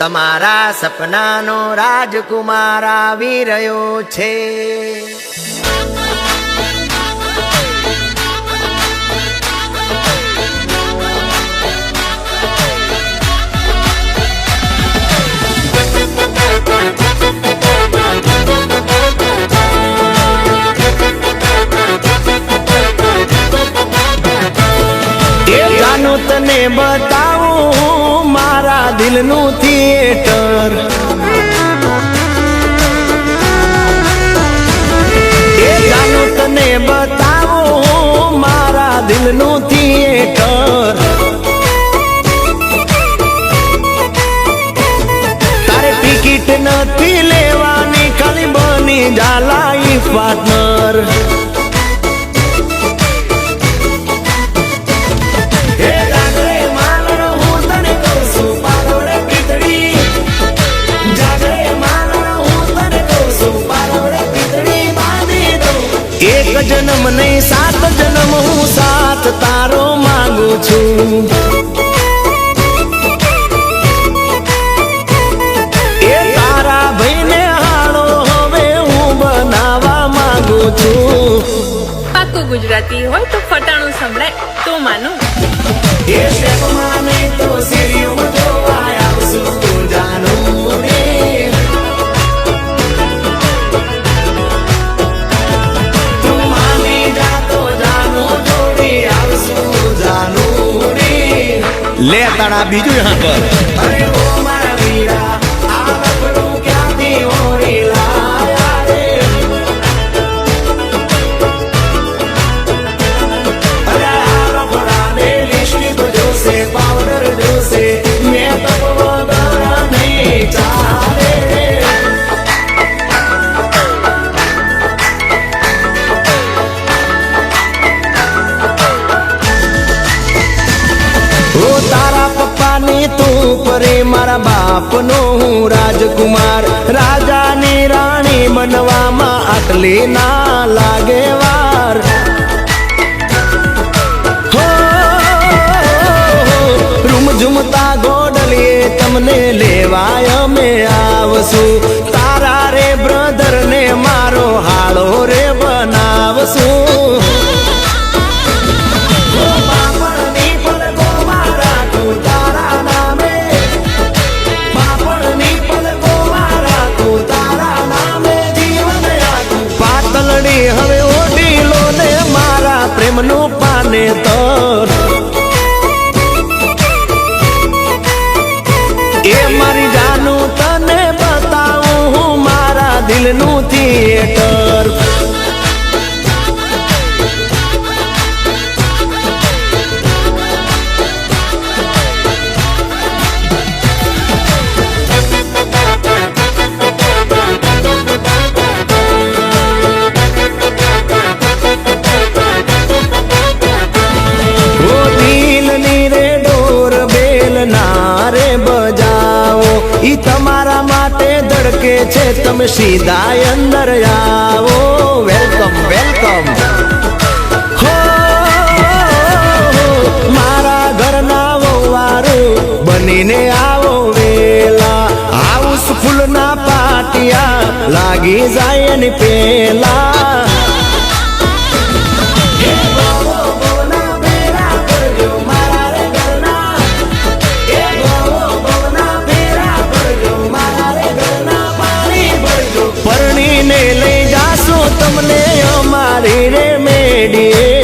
તમારા સપનાનો રાજકુમાર આવી રહ્યો છે। તને બતાવું મારા દિલનું થિયેટર, જાનું તને બતાવું મારા દિલનું થિયેટર। તારે ટિકિટ નથી લેવાની, ખાલી બની જા લાઈફ પાર્ટનર। એક જન્મ નહીં 7 જન્મ હું સાથ તારો માંગુ છું। એ તારા ભાઈને હાળો હવે હું બનાવવા માંગુ છું। પાકું ગુજરાતી હોય તો ફટાણું સંભળાય તો માનું। એ સ્ટેપમાં નહીં તો સીડીઓમાં જોવા આવશું તું જાનું રે। ले ताड़ा बीजू यहाँ पर अरे ओ मारा वीरा आ रखड़ू क्यांथी ओरी लाया रे। अरे आ रखड़ा ने लिपस्टिक जोसे पाउडर जोसे मेकअप वगैरह नहीं चाले। तू परे मारा बाप नो हूँ राजकुमार, राजा नी राणी बनवा मा आटली ना लागे वार। हो रूम झुमता गोडलिए तमने लेवाय में आवसू, तारा रे ब्रदर ने मारो हालो रे बनावसू। હવે ઓઢીલો ને મારા પ્રેમનું પાનેતર, એ મારી જાનું તને બતાવું હું મારા દિલનું થિયેટર। ઈ તમારા માટે ધડકે છે, તમે સીધા અંદર આવો। વેલકમ વેલકમ હો મારા ઘરના વવારું બનીને આવો વેલા। હાઉસફુલ ના પાટિયા લાગી જાય ને પેલા। પરણીને લઈ જાશો તમને અમારી રે મેડીએ।